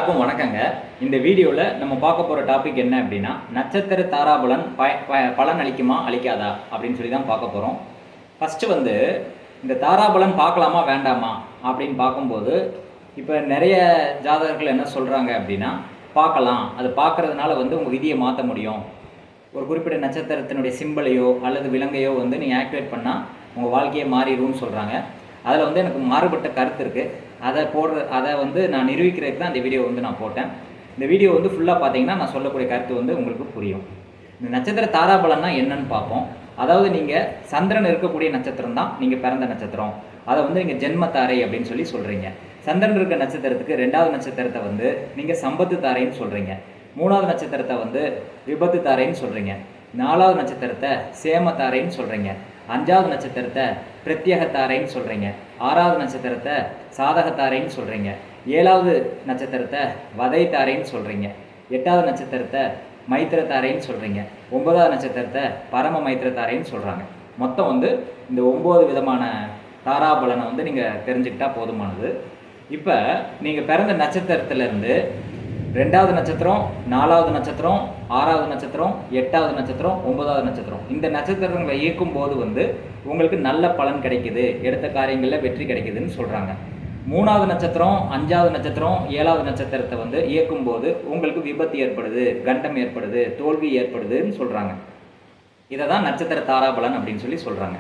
எல்லாருக்கும் வணக்கங்க. இந்த வீடியோவில் நம்ம பார்க்க போகிற டாபிக் என்ன அப்படின்னா, நட்சத்திர தாராபலன் பலன் அளிக்குமா அளிக்காதா அப்படின்னு சொல்லி தான் பார்க்க போகிறோம். ஃபஸ்ட்டு இந்த தாராபலன் பார்க்கலாமா வேண்டாமா அப்படின்னு பார்க்கும்போது, இப்போ நிறைய ஜாதகர்கள் என்ன சொல்கிறாங்க அப்படின்னா, பார்க்கலாம், அது பார்க்குறதுனால உங்கள் விதியை மாற்ற முடியும், ஒரு குறிப்பிட்ட நட்சத்திரத்தினுடைய சிம்பிளையோ அல்லது விலங்கையோ நீங்கள் ஆக்டிவேட் பண்ணால் உங்கள் வாழ்க்கையை மாறிடும்னு சொல்கிறாங்க. அதில் எனக்கு மாறுபட்ட கருத்து இருக்குது. அதை நான் நிரூபிக்கிறதுக்கு தான் இந்த வீடியோ நான் போட்டேன். இந்த வீடியோ ஃபுல்லாக பார்த்தீங்கன்னா நான் சொல்லக்கூடிய கருத்து உங்களுக்கு புரியும். இந்த நட்சத்திர தாராபலன்னா என்னன்னு பார்ப்போம். அதாவது நீங்கள் சந்திரன் இருக்கக்கூடிய நட்சத்திரம் தான் நீங்கள் பிறந்த நட்சத்திரம். அதை நீங்கள் ஜென்ம தாரை அப்படின்னு சொல்லி சொல்கிறீங்க. சந்திரன் இருக்க நட்சத்திரத்துக்கு 2வது நட்சத்திரத்தை நீங்கள் சம்பத்து தாரைன்னு சொல்கிறீங்க. 3வது நட்சத்திரத்தை விபத்து தாரைன்னு சொல்கிறீங்க. 4வது நட்சத்திரத்தை சேம தாரைன்னு சொல்கிறீங்க. 5வது நட்சத்திரத்தை பிரத்யேகத்தாரைன்னு சொல்கிறீங்க. 6வது நட்சத்திரத்தை சாதகத்தாரைன்னு சொல்கிறீங்க. 7வது நட்சத்திரத்தை வதைத்தாரைன்னு சொல்கிறீங்க. 8வது நட்சத்திரத்தை மைத்திரத்தாரைன்னு சொல்கிறீங்க. 9வது நட்சத்திரத்தை பரம மைத்திரத்தாரைன்னு சொல்கிறாங்க. மொத்தம் இந்த 9 விதமான தாராபலனை நீங்கள் தெரிஞ்சுக்கிட்டால் போதுமானது. இப்போ நீங்கள் பிறந்த நட்சத்திரத்திலேருந்து 2வது நட்சத்திரம், 4வது நட்சத்திரம், 6வது நட்சத்திரம், 8வது நட்சத்திரம், 9வது நட்சத்திரம், இந்த நட்சத்திரங்களை இயக்கும்போது உங்களுக்கு நல்ல பலன் கிடைக்குது, எடுத்த காரியங்களில் வெற்றி கிடைக்குதுன்னு சொல்கிறாங்க. 3வது நட்சத்திரம், 5வது நட்சத்திரம், 7வது நட்சத்திரத்தை இயக்கும்போது உங்களுக்கு விபத்து ஏற்படுது, கண்டம் ஏற்படுது, தோல்வி ஏற்படுதுன்னு சொல்கிறாங்க. இதை தான் நட்சத்திர தாராபலன் அப்படின்னு சொல்லி சொல்கிறாங்க.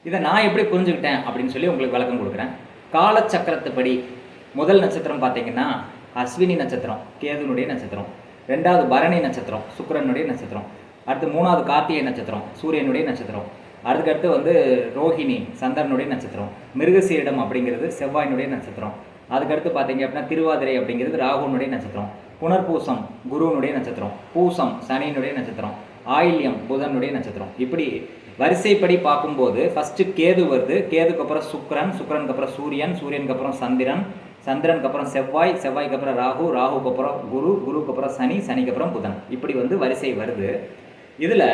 இதை நான் எப்படி புரிஞ்சுக்கிட்டேன் அப்படின்னு சொல்லி உங்களுக்கு விளக்கம் கொடுக்குறேன். காலச்சக்கரத்துப்படி முதல் நட்சத்திரம் பார்த்தீங்கன்னா அஸ்வினி நட்சத்திரம், கேதுனுடைய நட்சத்திரம். 2வது பரணி நட்சத்திரம், சுக்கிரனுடைய நட்சத்திரம். அடுத்து 3வது கார்த்திகை நட்சத்திரம், சூரியனுடைய நட்சத்திரம். அதுக்கடுத்து ரோஹிணி, சந்திரனுடைய நட்சத்திரம். மிருகசீரிடம் அப்படிங்கிறது செவ்வாயினுடைய நட்சத்திரம். அதுக்கடுத்து பார்த்தீங்க அப்படின்னா திருவாதிரை அப்படிங்கிறது ராகுனுடைய நட்சத்திரம். புனர்பூசம் குருவனுடைய நட்சத்திரம். பூசம் சனியினுடைய நட்சத்திரம். ஆயில்யம் புதனுடைய நட்சத்திரம். இப்படி வரிசைப்படி பார்க்கும்போது ஃபஸ்ட்டு கேது வருது. கேதுக்கு அப்புறம் சுக்கிரன், சுக்கிரனுக்கு அப்புறம் சூரியன், சூரியனுக்கு அப்புறம் சந்திரன், சந்திரனுக்கு அப்புறம் செவ்வாய், செவ்வாய்க்கு அப்புறம் ராகு, ராகுக்கு அப்புறம் குரு, குருவுக்கு அப்புறம் சனி, சனிக்கு அப்புறம் புதன். இப்படி வரிசை வருது. இதில்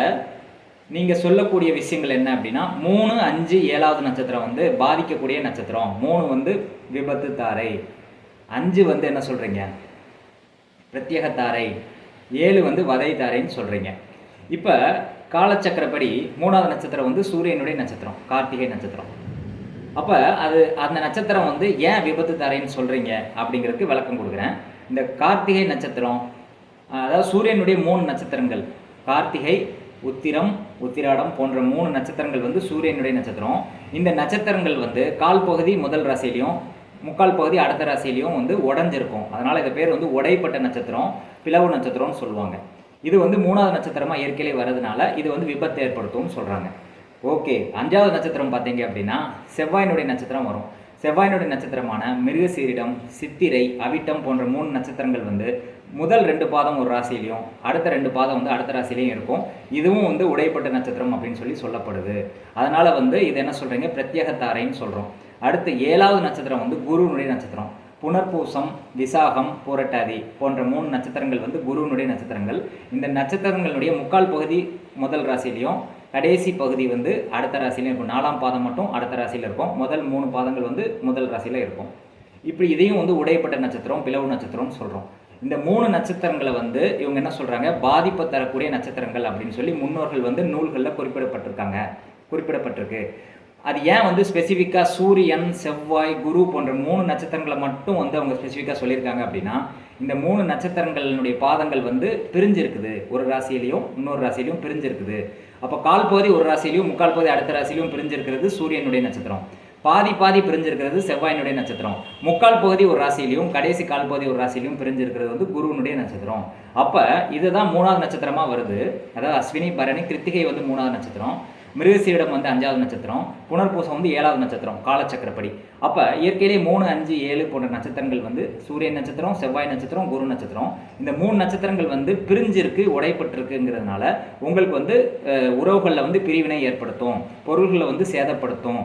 நீங்கள் சொல்லக்கூடிய விஷயங்கள் என்ன அப்படின்னா, 3, 5, 7வது நட்சத்திரம் பாதிக்கக்கூடிய நட்சத்திரம். 3 விபத்து தாரை, 5 என்ன சொல்கிறீங்க பிரத்யேகத்தாரை, 7 வதை தாரைன்னு சொல்கிறீங்க. இப்போ காலச்சக்கரப்படி 3வது நட்சத்திரம் சூரியனுடைய நட்சத்திரம், கார்த்திகை நட்சத்திரம். அப்போ அந்த நட்சத்திரம் ஏன் விபத்து தாரைன்னு சொல்கிறீங்க அப்படிங்கிறதுக்கு விளக்கம் கொடுக்குறேன். இந்த கார்த்திகை நட்சத்திரம், அதாவது சூரியனுடைய 3 நட்சத்திரங்கள், கார்த்திகை, உத்திரம், உத்திராடம் போன்ற 3 நட்சத்திரங்கள் சூரியனுடைய நட்சத்திரம். இந்த நட்சத்திரங்கள் கால் பகுதி முதல் ராசியிலையும் முக்கால் பகுதி அடுத்த ராசியிலையும் உடஞ்சிருக்கும். அதனால் இந்த பேர் உடைப்பட்ட நட்சத்திரம், பிளவு நட்சத்திரம்னு சொல்லுவாங்க. இது 3வது நட்சத்திரமாக இயற்கையிலே வர்றதுனால இது விபத்து ஏற்படுத்தும்னு சொல்கிறாங்க. ஓகே, 5வது நட்சத்திரம் பார்த்தீங்க அப்படின்னா செவ்வாயினுடைய நட்சத்திரம் வரும். செவ்வாயினுடைய நட்சத்திரமான மிருகசீரிடம், சித்திரை, அவிட்டம் போன்ற 3 நட்சத்திரங்கள் முதல் 2 பாதம் ஒரு ராசியிலையும் அடுத்த 2 பாதம் அடுத்த ராசியிலையும் இருக்கும். இதுவும் உடைப்பட்ட நட்சத்திரம் அப்படின்னு சொல்லி சொல்லப்படுது. அதனால் இது என்ன சொல்கிறீங்க பிரத்யேகத்தாரைன்னு சொல்கிறோம். அடுத்து 7வது நட்சத்திரம் குருனுடைய நட்சத்திரம். புனர்பூசம், விசாகம், புரட்டாதி போன்ற 3 நட்சத்திரங்கள் குருனுடைய நட்சத்திரங்கள். இந்த நட்சத்திரங்களுடைய முக்கால் பகுதி முதல் ராசியிலையும் கடைசி பகுதி அடுத்த ராசியிலும் இருக்கும். 4ஆம் பாதம் மட்டும் அடுத்த ராசியில் இருக்கும். முதல் 3 பாதங்கள் முதல் ராசியில் இருக்கும். இப்படி இதையும் உடையப்பட்ட நட்சத்திரம், பிளவு நட்சத்திரம்னு சொல்கிறோம். இந்த 3 நட்சத்திரங்களை இவங்க என்ன சொல்கிறாங்க பாதிப்பை தரக்கூடிய நட்சத்திரங்கள் அப்படின்னு சொல்லி முன்னோர்கள் நூல்களில் குறிப்பிடப்பட்டிருக்கு. அது ஏன் ஸ்பெசிஃபிக்காக சூரியன், செவ்வாய், குரு போன்ற 3 நட்சத்திரங்களை மட்டும் அவங்க ஸ்பெசிஃபிக்காக சொல்லியிருக்காங்க அப்படின்னா, இந்த 3 நட்சத்திரங்களுடைய பாதங்கள் பிரிஞ்சிருக்குது. ஒரு ராசியிலையும் இன்னொரு ராசியிலையும் பிரிஞ்சிருக்குது. அப்போ கால் பகுதி ஒரு ராசியிலையும் முக்கால் பகுதி அடுத்த ராசியிலையும் பிரிஞ்சிருக்கிறது சூரியனுடைய நட்சத்திரம். பாதி பிரிஞ்சிருக்கிறது செவ்வாயினுடைய நட்சத்திரம். முக்கால் பகுதி ஒரு ராசியிலையும் கடைசி கால் பகுதி ஒரு ராசியிலையும் பிரிஞ்சிருக்கிறது குருவனுடைய நட்சத்திரம். அப்போ இதுதான் 3வது நட்சத்திரமாக வருது. அதாவது அஸ்வினி, பரணி, கிருத்திகை 3வது நட்சத்திரம், மிருகசீரிடம் 5வது நட்சத்திரம், புனர்பூசம் 7வது நட்சத்திரம் காலச்சக்கரப்படி. அப்போ இயற்கையிலே 3, 5, 7 போன்ற நட்சத்திரங்கள் சூரியன் நட்சத்திரம், செவ்வாய் நட்சத்திரம், குரு நட்சத்திரம். இந்த 3 நட்சத்திரங்கள் பிரிஞ்சிருக்கு, உடைப்பட்டிருக்குங்கிறதுனால உங்களுக்கு உறவுகளில் பிரிவினை ஏற்படுத்தும், பொருள்களை சேதப்படுத்தும்,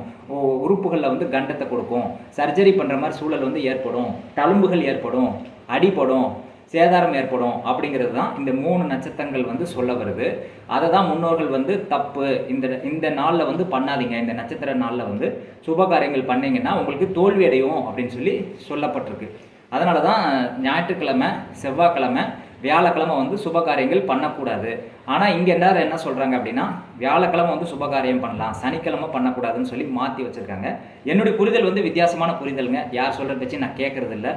உறுப்புகளில் கண்டத்தை கொடுக்கும், சர்ஜரி பண்ணுற மாதிரி சூழல் ஏற்படும், தழும்புகள் ஏற்படும், அடிப்படும், சேதாரம் ஏற்படும் அப்படிங்கிறது தான் இந்த 3 நட்சத்திரங்கள் சொல்ல வருது. அதை தான் முன்னோர்கள் தப்பு, இந்த நாளில் பண்ணாதீங்க, இந்த நட்சத்திர நாளில் சுபகாரியங்கள் பண்ணீங்கன்னா உங்களுக்கு தோல்வி அடையும் அப்படின்னு சொல்லி சொல்லப்பட்டிருக்கு. அதனால தான் ஞாயிற்றுக்கிழமை, செவ்வாய்க்கிழமை, வியாழக்கிழமை வந்து சுப காரியங்கள் பண்ணக்கூடாது. ஆனால் இங்கே எல்லாரும் என்ன சொல்கிறாங்க அப்படின்னா, வியாழக்கிழமை வந்து சுப காரியம் பண்ணலாம், சனிக்கிழமை பண்ணக்கூடாதுன்னு சொல்லி மாற்றி வச்சுருக்காங்க. என்னுடைய புரிதல் வந்து வித்தியாசமான புரிதலுங்க. யார் சொல்கிற பேச்சு நான் கேட்குறது இல்லை.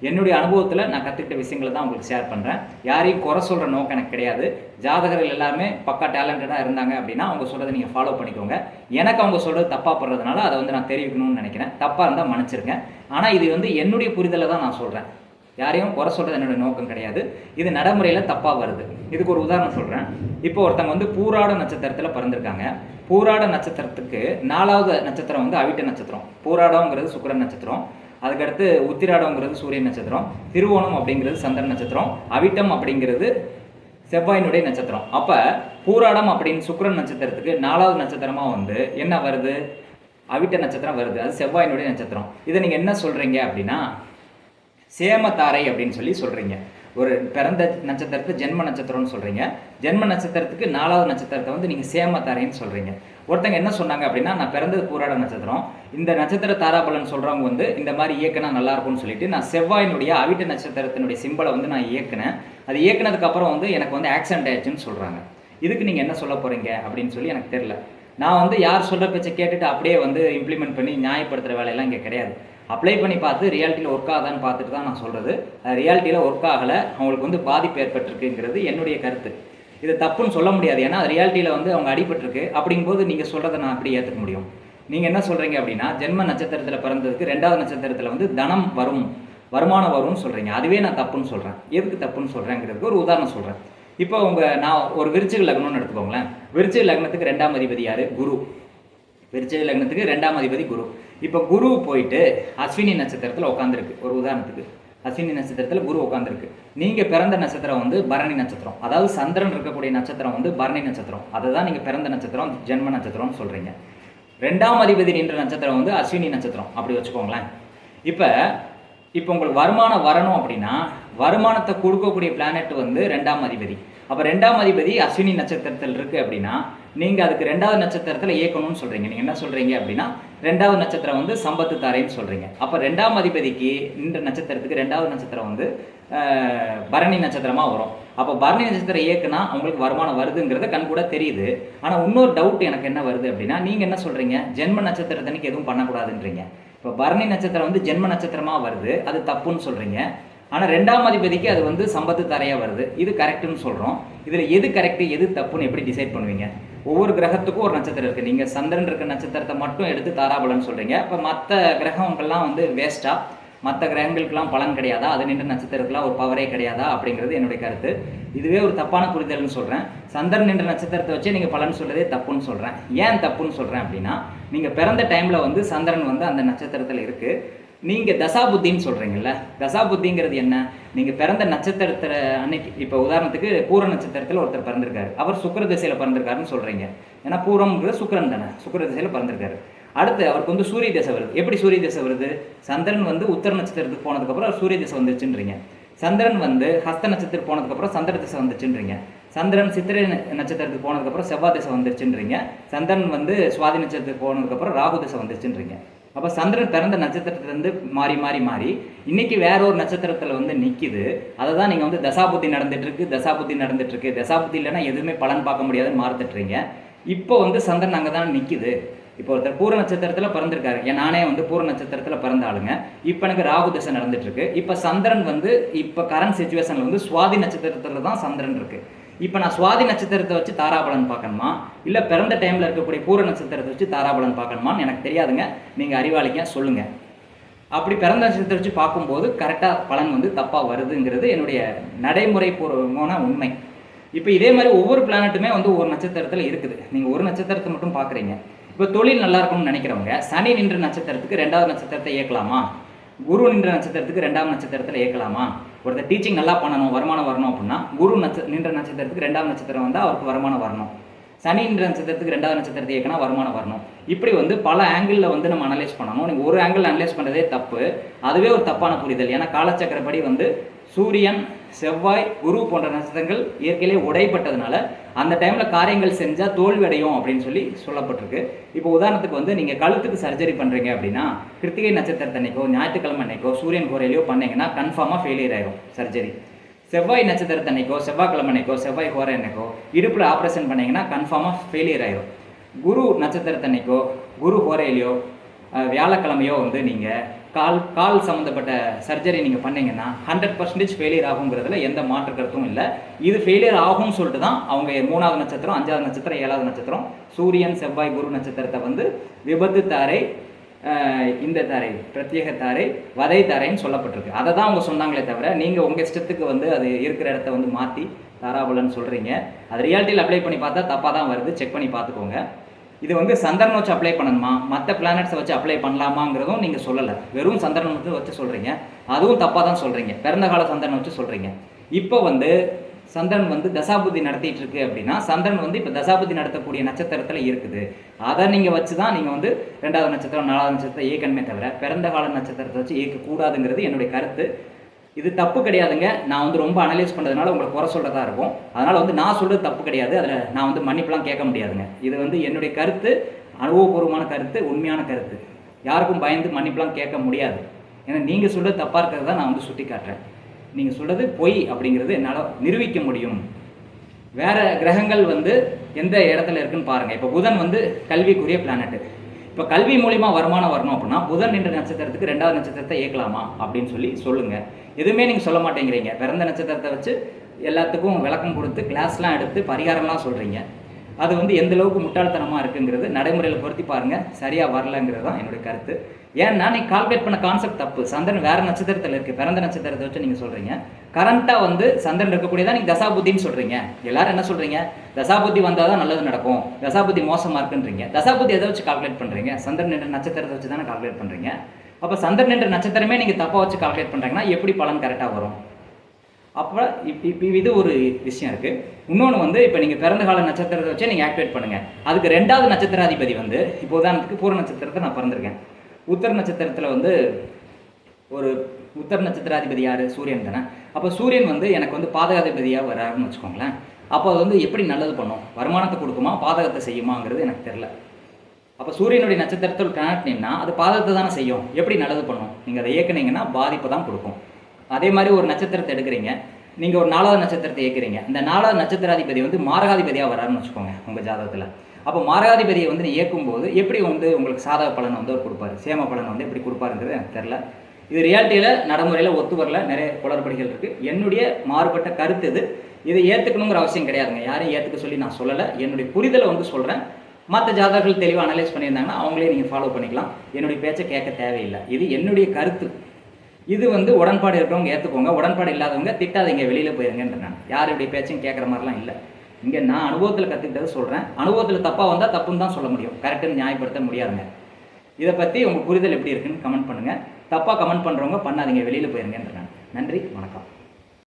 என்னுடைய அனுபவத்தில் நான் கற்றுக்கிட்ட விஷயங்களை தான் உங்களுக்கு ஷேர் பண்ணுறேன். யாரையும் குறை சொல்கிற நோக்கம் எனக்கு கிடையாது. ஜாதகர்கள் எல்லாருமே பக்கா டேலண்டடாக இருந்தாங்க அப்படின்னா அவங்க சொல்கிறத நீங்கள் ஃபாலோ பண்ணிக்கோங்க. எனக்கு அவங்க சொல்கிறது தப்பாக படுறதுனால அதை வந்து நான் தெரிவிக்கணும்னு நினைக்கிறேன். தப்பாக இருந்தால் மன்னிச்சிருங்க. ஆனால் இது வந்து என்னுடைய புரிதலை தான் நான் சொல்கிறேன். யாரையும் குறை சொல்கிறது என்னுடைய நோக்கம் கிடையாது. இது நடைமுறையில் தப்பாக வருது. இதுக்கு ஒரு உதாரணம் சொல்கிறேன். இப்போ ஒருத்தவங்க வந்து பூராட நட்சத்திரத்தில் பிறந்திருக்காங்க. பூராட நட்சத்திரத்துக்கு 4வது நட்சத்திரம் வந்து அவிட்ட நட்சத்திரம். பூராடங்கிறது சுக்கிரன் நட்சத்திரம். அதுக்கடுத்து உத்திராடங்கிறது சூரியன் நட்சத்திரம். திருவோணம் அப்படிங்கிறது சந்திரன் நட்சத்திரம். அவிட்டம் அப்படிங்கிறது செவ்வாயினுடைய நட்சத்திரம். அப்போ பூராடம் அப்படின்னு சுக்கிரன் நட்சத்திரத்துக்கு 4வது நட்சத்திரமாக வந்து என்ன வருது? அவிட்ட நட்சத்திரம் வருது. அது செவ்வாயினுடைய நட்சத்திரம். இதை நீங்கள் என்ன சொல்கிறீங்க அப்படின்னா சேமத்தாரை அப்படின்னு சொல்லி சொல்கிறீங்க. ஒரு பிறந்த நட்சத்திரத்தை ஜென்ம நட்சத்திரம்னு சொல்கிறீங்க. ஜென்ம நட்சத்திரத்துக்கு 4வது நட்சத்திரத்தை வந்து நீங்கள் சேமத்தாரைன்னு சொல்கிறீங்க. ஒருத்தங்க என்ன சொன்னாங்க அப்படின்னா, நான் பிறந்தது பூராட நட்சத்திரம், இந்த நட்சத்திர தாராபலன் சொல்கிறவங்க வந்து இந்த மாதிரி இயக்கினா நல்லாயிருக்கும்னு சொல்லிட்டு நான் செவ்வாயினுடைய அவிட்ட நட்சத்திரத்தினுடைய சிம்பலை வந்து நான் இயக்குனேன். அது இயக்குனதுக்கப்புறம் வந்து எனக்கு வந்து ஆக்சிடென்ட் ஆயிடுச்சுன்னு சொல்கிறாங்க. இதுக்கு நீங்கள் என்ன சொல்ல போகிறீங்க அப்படின்னு சொல்லி எனக்கு தெரில. நான் வந்து யார் சொல்கிற பேச்சை கேட்டுட்டு அப்படியே வந்து இம்ப்ளிமெண்ட் பண்ணி நியாயப்படுத்துகிற வேலையெல்லாம் இங்கே கிடையாது. அப்ளை பண்ணி பார்த்து ரியாலிட்டியில் ஒர்க் ஆகுதான்னு பார்த்துட்டு தான் நான் சொல்கிறது. ரியாலிட்டியில் ஒர்க் ஆகலை, அவங்களுக்கு வந்து பாதிப்பு ஏற்பட்டிருக்குங்கிறது என்னுடைய கருத்து. இது தப்புன்னு சொல்ல முடியாது. ஏன்னா ரியாலிட்டியில் வந்து அவங்க அடிபட்டிருக்கு. அப்படிங்கும்போது நீங்கள் சொல்கிறத நான் அப்படி ஏற்றுக்க முடியும். நீங்கள் என்ன சொல்கிறீங்க அப்படின்னா, ஜென்ம நட்சத்திரத்தில் பிறந்ததுக்கு 2வது நட்சத்திரத்தில் வந்து தனம் வரும், வருமானம் வரும்னு சொல்கிறீங்க. அதுவே நான் தப்புன்னு சொல்கிறேன். எதுக்கு தப்புன்னு சொல்கிறேங்கிறதுக்கு ஒரு உதாரணம் சொல்கிறேன். இப்போ நான் ஒரு விருச்சிக லக்னம்னு எடுத்துக்கோங்களேன். விருச்சிக லக்னத்துக்கு 2ஆம் அதிபதி யார்? குரு. விருச்சிக லக்னத்துக்கு 2ஆம் அதிபதி குரு. இப்போ குரு போயிட்டு அஸ்வினி நட்சத்திரத்தில் உட்காந்துருக்கு. ஒரு உதாரணத்துக்கு அஸ்வினி நட்சத்திரத்தில் குரு உட்காந்துருக்கு. நீங்கள் பிறந்த நட்சத்திரம் வந்து பரணி நட்சத்திரம். அதாவது சந்திரன் இருக்கக்கூடிய நட்சத்திரம் வந்து பரணி நட்சத்திரம். அதை தான் நீங்கள் பிறந்த நட்சத்திரம் ஜென்ம நட்சத்திரம்னு சொல்கிறீங்க. 2ஆம் அதிபதி நின்ற நட்சத்திரம் வந்து அஸ்வினி நட்சத்திரம் அப்படி வச்சுக்கோங்களேன். இப்போ உங்களுக்கு வருமானம் வரணும் அப்படின்னா வருமானத்தை கொடுக்கக்கூடிய பிளானட் வந்து 2ஆம் அதிபதி. அப்போ 2ஆம் அதிபதி அஸ்வினி நட்சத்திரத்தில் இருக்குது அப்படின்னா நீங்கள் அதுக்கு 2வது நட்சத்திரத்தில் இயக்கணும்னு சொல்கிறீங்க. நீங்கள் என்ன சொல்கிறீங்க அப்படின்னா 2வது நட்சத்திரம் வந்து சம்பத்து தாரைன்னு சொல்கிறீங்க. அப்போ 2ஆம் அதிபதிக்கு இந்த நட்சத்திரத்துக்கு 2வது நட்சத்திரம் வந்து பரணி நட்சத்திரமாக வரும். அப்போ பரணி நட்சத்திரம் இயக்குனா அவங்களுக்கு வருமானம் வருதுங்கிறத கண் கூட தெரியுது. ஆனால் இன்னொரு டவுட் எனக்கு என்ன வருது அப்படின்னா, நீங்கள் என்ன சொல்கிறீங்க, ஜென்ம நட்சத்திரத்தன்னைக்கு எதுவும் பண்ணக்கூடாதுன்றீங்க. இப்போ பரணி நட்சத்திரம் வந்து ஜென்ம நட்சத்திரமாக வருது, அது தப்புன்னு சொல்கிறீங்க. ஆனால் 2ஆம் அதிபதிக்கு அது வந்து சம்பத்து தரையாக வருது, இது கரெக்டுன்னு சொல்கிறோம். இதில் எது கரெக்டு எது தப்புன்னு எப்படி டிசைட் பண்ணுவீங்க? ஒவ்வொரு கிரகத்துக்கும் ஒரு நட்சத்திரம் இருக்குது. நீங்கள் சந்திரன் இருக்க நட்சத்திரத்தை மட்டும் எடுத்து தாராபலன்னு சொல்கிறீங்க. இப்போ மற்ற கிரகங்கள்லாம் வந்து வேஸ்ட்டாக, மற்ற கிரகங்களுக்கெல்லாம் பலன் கிடையாதா, அது நின்ற நட்சத்திரத்துக்குலாம் ஒரு பவரே கிடையாதா அப்படிங்கிறது என்னுடைய கருத்து. இதுவே ஒரு தப்பான புரிதல்னு சொல்கிறேன். சந்திரன் நின்ற நட்சத்திரத்தை வச்சு நீங்கள் பலன் சொல்கிறதே தப்புன்னு சொல்கிறேன். ஏன் தப்புன்னு சொல்கிறேன் அப்படின்னா, நீங்கள் பிறந்த டைமில் வந்து சந்திரன் வந்து அந்த நட்சத்திரத்தில் இருக்குது. நீங்கள் தசாபுத்தின்னு சொல்கிறீங்கல்ல, தசாபுத்திங்கிறது என்ன? நீங்கள் பிறந்த நட்சத்திரத்தில் அன்னைக்கு, இப்போ உதாரணத்துக்கு பூர நட்சத்திரத்தில் ஒருத்தர் பிறந்திருக்காரு, அவர் சுக்கிர திசையில் பிறந்திருக்காருன்னு சொல்கிறீங்க. ஏன்னா பூரம்ங்கிறது சுக்கிரன் தானே, சுக்கிர திசையில் பிறந்திருக்காரு. அடுத்து அவருக்கு வந்து சூரிய திசை வருது. எப்படி சூரிய திசை வருது? சந்திரன் வந்து உத்தர நட்சத்திரத்துக்கு போனதுக்கப்புறம் அவர் சூரிய திசை வந்துச்சுன்றீங்க. சந்திரன் வந்து ஹஸ்த நட்சத்திரம் போனதுக்கப்புறம் சந்திர திசை வந்துச்சுன்றீங்க. சந்திரன் சித்திரை நட்சத்திரத்துக்கு போனதுக்கப்புறம் செவ்வாய் திசை வந்துருச்சுன்றீங்க. சந்திரன் வந்து சுவாதி நட்சத்திரத்துக்கு போனதுக்கப்புறம் ராகு திசை வந்துருச்சுன்றீங்க. அப்போ சந்திரன் பிறந்த நட்சத்திரத்துலேருந்து மாறி மாறி மாறி இன்னைக்கு வேற ஒரு நட்சத்திரத்தில் வந்து நிற்கிது. அதை தான் நீங்கள் வந்து தசாபுத்தி நடந்துட்டுருக்கு, தசாபுத்தி நடந்துட்டுருக்கு, தசாபுத்தி இல்லைன்னா எதுவுமே பலன் பார்க்க முடியாதுன்னு மாறுத்துட்றீங்க. இப்போ வந்து சந்திரன் அங்கே தான் நிற்கிது. இப்போ ஒருத்தர் பூர நட்சத்திரத்தில் பிறந்திருக்காரு, நானே வந்து பூர நட்சத்திரத்தில் பிறந்த ஆளுங்க. இப்போ எனக்கு ராகு திசை நடந்துட்டுருக்கு. இப்போ சந்திரன் வந்து இப்போ கரண்ட் சுச்சுவேஷனில் வந்து சுவாதி நட்சத்திரத்தில் தான் சந்திரன் இருக்குது. இப்போ நான் சுவாதி நட்சத்திரத்தை வச்சு தாராபலன் பார்க்கணுமா, இல்லை பிறந்த டைமில் இருக்கக்கூடிய பூர நட்சத்திரத்தை வச்சு தாராபலன் பார்க்கணுமான்னு எனக்கு தெரியாதுங்க. நீங்கள் அறிவாளிங்க, சொல்லுங்கள். அப்படி பிறந்த நட்சத்திரத்தை வச்சு பார்க்கும்போது கரெக்டாக பலன் வந்து தப்பாக வருதுங்கிறது என்னுடைய நடைமுறை பூர்வமான உண்மை. இப்போ இதே மாதிரி ஒவ்வொரு பிளானட்டுமே வந்து ஒவ்வொரு நட்சத்திரத்தில் இருக்குது. நீங்கள் ஒரு நட்சத்திரத்தை மட்டும் பார்க்குறீங்க. இப்போ தொழில் நல்லா இருக்கும்னு நினைக்கிறவங்க சனி நின்ற நட்சத்திரத்துக்கு 2வது நட்சத்திரத்தை இயக்கலாமா, குரு நின்ற நட்சத்திரத்துக்கு 2ஆம் நட்சத்திரத்தில் இயக்கலாமா? ஒருத்தர் டீச்சிங் நல்லா பண்ணணும், வருமானம் வரணும் அப்படின்னா குரு நின்ற நட்சத்திரத்துக்கு 2ஆம் நட்சத்திரம் வந்தால் அவருக்கு வருமானம் வரணும். சனி நின்ற நட்சத்திரத்துக்கு 2வது நட்சத்திரத்தை இயக்கினா வருமானம் வரணும். இப்படி வந்து பல ஆங்கிளில் வந்து நம்ம அனலைஸ் பண்ணணும். நீங்கள் ஒரு ஆங்கிள் அனலைஸ் பண்ணுறதே தப்பு. அதுவே ஒரு தப்பான புரிதல். ஏன்னா காலச்சக்கரப்படி வந்து சூரியன் செவ்வாய் குரு போன்ற நட்சத்திரங்கள் இயற்கையிலே உடைப்பட்டதுனால அந்த டைமில் காரியங்கள் செஞ்சால் தோல்வி அடையும் அப்படின்னு சொல்லப்பட்டிருக்கு. இப்போ உதாரணத்துக்கு வந்து நீங்கள் கழுத்துக்கு சர்ஜரி பண்ணுறீங்க அப்படின்னா கிருத்திகை நட்சத்திரத்தன்னைக்கோ ஞாயிற்றுக்கிழமை அன்னைக்கோ சூரியன் கோரையிலையோ பண்ணிங்கன்னா கன்ஃபார்மாக ஃபெயிலியர் ஆயிரும் சர்ஜரி. செவ்வாய் நட்சத்திரத்தன்னைக்கோ செவ்வாய்க்கிழமை அன்னைக்கோ செவ்வாய் கோரை அன்னைக்கோ இடுப்பில் ஆப்ரேஷன் பண்ணிங்கன்னா கன்ஃபார்மாக ஃபெயிலியர் ஆயிரும். குரு நட்சத்திரத்தன்னைக்கோ குரு கோரையிலையோ வியாழக்கிழமையோ வந்து நீங்கள் கால் சம்மந்தப்பட்ட சர்ஜரி நீங்கள் பண்ணிங்கன்னா 100% ஃபெயிலியர் ஆகுங்கிறதுல எந்த மாற்று கருத்தும் இல்லை. இது ஃபெயிலியர் ஆகும்னு சொல்லிட்டு தான் அவங்க 3வது நட்சத்திரம் 5வது நட்சத்திரம் 7வது நட்சத்திரம் சூரியன் செவ்வாய் குரு நட்சத்திரத்தை வந்து விபத்து தாரை, இந்த தாரை, பிரத்யேக தாரை, வதை தாரைன்னு சொல்லப்பட்டிருக்கு. அதை தான் அவங்க சொன்னாங்களே தவிர நீங்கள் உங்கள் இஷ்டத்துக்கு வந்து அது இருக்கிற இடத்த வந்து மாற்றி தாராபலன் சொல்கிறீங்க. அது ரியாலிட்டியில் அப்ளை பண்ணி பார்த்தா தப்பாக தான் வருது. செக் பண்ணி பார்த்துக்கோங்க. இது வந்து சந்திரனை வச்சு அப்ளை பண்ணணுமா, மற்ற பிளானட்ஸை வச்சு அப்ளை பண்ணலாமாங்கிறதும் நீங்கள் சொல்லலை. வெறும் சந்திரனை வச்சு சொல்கிறீங்க. அதுவும் தப்பாக தான் சொல்கிறீங்க. பிறந்த கால சந்திரனை வச்சு சொல்கிறீங்க. இப்போ வந்து சந்திரன் வந்து தசாபுத்தி நடத்திட்டு இருக்கு அப்படின்னா சந்திரன் வந்து இப்போ தசாபுத்தி நடத்தக்கூடிய நட்சத்திரத்தில் இருக்குது. அதை நீங்கள் வச்சு தான் நீங்கள் வந்து 2வது நட்சத்திரம் 4வது நட்சத்திரம் இயக்கணுமே தவிர பிறந்த கால நட்சத்திரத்தை வச்சு இயக்கக்கூடாதுங்கிறது என்னுடைய கருத்து. இது தப்பு கிடையாதுங்க. நான் வந்து ரொம்ப அனலைஸ் பண்ணுறதுனால உங்களை குறை சொல்கிறதா இருக்கும். அதனால் வந்து நான் சொல்கிறது தப்பு கிடையாது. அதில் நான் வந்து மன்னிப்புலாம் கேட்க முடியாதுங்க. இது வந்து என்னுடைய கருத்து, அனுபவபூர்வமான கருத்து, உண்மையான கருத்து. யாருக்கும் பயந்து மன்னிப்புலாம் கேட்க முடியாது. ஏன்னா நீங்கள் சொல்கிறது தப்பாக இருக்கிறது தான் நான் வந்து சுட்டி காட்டுறேன். நீங்கள் சொல்கிறது பொய் அப்படிங்கிறது என்னால் நிரூபிக்க முடியும். வேறு கிரகங்கள் வந்து எந்த இடத்துல இருக்குன்னு பாருங்கள். இப்போ புதன் வந்து கல்விக்குரிய பிளானட்டு. இப்போ கல்வி மூலிமா வருமானம் வரணும் அப்படின்னா புதன் என்ற நட்சத்திரத்துக்கு 2வது நட்சத்திரத்தை இயக்கலாமா அப்படின்னு சொல்லுங்கள். எதுவுமே நீங்கள் சொல்ல மாட்டேங்கிறீங்க. பிறந்த நட்சத்திரத்தை வச்சு எல்லாத்துக்கும் விளக்கம் கொடுத்து கிளாஸ்லாம் எடுத்து பரிகாரம்லாம் சொல்கிறீங்க. அது வந்து எந்த அளவுக்கு முட்டாள்தனமாக இருக்குங்கிறது நடைமுறையில் பொருத்தி பாருங்கள். சரியாக வரலங்கிறது தான் என்னுடைய கருத்து. ஏன்னா நீங்கள் கால்குலேட் பண்ண கான்செப்ட் தப்பு. சந்திரன் வேறு நட்சத்திரத்தில் இருக்குது. பிறந்த நட்சத்திரத்தை வச்சு நீங்கள் சொல்கிறீங்க. கரண்ட்டாக வந்து சந்திரன் இருக்கக்கூடியதான் நீங்கள் தசாபுத்தின்னு சொல்கிறீங்க. எல்லோரும் என்ன சொல்கிறீங்க, தசாபுத்தி வந்தால் தான் நல்லது நடக்கும், தசாபுத்தி மோசமாக இருக்குன்றீங்க. தசாபுத்தி எதை வச்சு கால்குலேட் பண்ணுறீங்க? சந்திரன் என்ற நட்சத்திரத்தை வச்சு தானே கால்குலேட் பண்ணுறீங்க. அப்போ சந்திரன் என்ற நட்சத்திரமே நீங்கள் தப்பாக வச்சு கால்குலேட் பண்ணுறீங்கன்னா எப்படி பலன் கரெக்டாக வரும்? அப்போ இது ஒரு விஷயம் இருக்குது. இன்னொன்று வந்து இப்போ நீங்கள் பிறந்த கால நட்சத்திரத்தை வச்சே நீங்கள் ஆக்டிவேட் பண்ணுங்கள். அதுக்கு 2வது நட்சத்திராதிபதி வந்து இப்போ உதாரணத்துக்கு பூர நட்சத்திரத்தை நான் பிறந்திருக்கேன். உத்தர நட்சத்திரத்தில் வந்து ஒரு உத்தர நட்சத்திராதிபதி யார்? சூரியன் தானே. அப்போ சூரியன் வந்து எனக்கு வந்து பாதகாதிபதியாக வராருன்னு வச்சுக்கோங்களேன். அப்போ அது வந்து எப்படி நல்லது பண்ணும்? வருமானத்தை கொடுக்குமா, பாதகத்தை செய்யுமாங்கிறது எனக்கு தெரில. அப்போ சூரியனுடைய நட்சத்திரத்தில் பிளானட் நேம்னா அது பாதகத்தை தானே செய்யும். எப்படி நல்லது பண்ணும்? நீங்கள் அதை இயக்குனீங்கன்னா பாதிப்பை தான் கொடுக்கும். அதே மாதிரி ஒரு நட்சத்திரத்தை எடுக்கிறீங்க, நீங்கள் ஒரு 4வது நட்சத்திரத்தை இயக்குறீங்க. இந்த 4வது நட்சத்திராதிபதி வந்து மாரகாதிபதியாக வராருன்னு வச்சுக்கோங்க உங்கள் ஜாதகத்தில். அப்போ மாரகாதிபதியை வந்து நீ இயக்கும்போது எப்படி வந்து உங்களுக்கு சாதக பலனை வந்து அவர் கொடுப்பாரு, சேம பலனை வந்து எப்படி கொடுப்பாருங்கிறது எனக்கு தெரில. இது ரியாலிட்டியில் நடைமுறையில் ஒத்து வரல. நிறைய குளறுபடிகள் இருக்குது. என்னுடைய மாறுபட்ட கருத்து இது. இதை ஏற்றுக்கணுங்கிற அவசியம் கிடையாதுங்க. யாரையும் ஏற்றுக்க சொல்லி நான் சொல்லலை. என்னுடைய புரிதலை வந்து சொல்கிறேன். மற்ற ஜாதகர்கள் தெளிவாக அனலைஸ் பண்ணியிருந்தாங்கன்னா அவங்களே நீங்கள் ஃபாலோ பண்ணிக்கலாம். என்னுடைய பேச்சை கேட்க தேவையில்லை. இது என்னுடைய கருத்து. இது வந்து உடன்பாடு இருக்கிறவங்க ஏற்றுக்கோங்க, உடன்பாடு இல்லாதவங்க திட்டாதீங்க, வெளியில் போயிருங்கன்ற. நான் யாருடைய பேச்சையும் கேட்குற மாதிரிலாம் இல்லை. இங்கே நான் அனுபவத்தில் கற்றுக்கிட்டதை சொல்கிறேன். அனுபவத்தில் தப்பாக வந்தால் தப்புன்னு தான் சொல்ல முடியும், கரெக்டுன்னு நியாயப்படுத்த முடியாதுங்க. இதை பற்றி உங்கள் புரிதல் எப்படி இருக்குன்னு கமெண்ட் பண்ணுங்கள். தப்பாக கமெண்ட் பண்ணுறவங்க பண்ணாதீங்க, வெளியில் போயிருங்கன்ற. நான் நன்றி, வணக்கம்.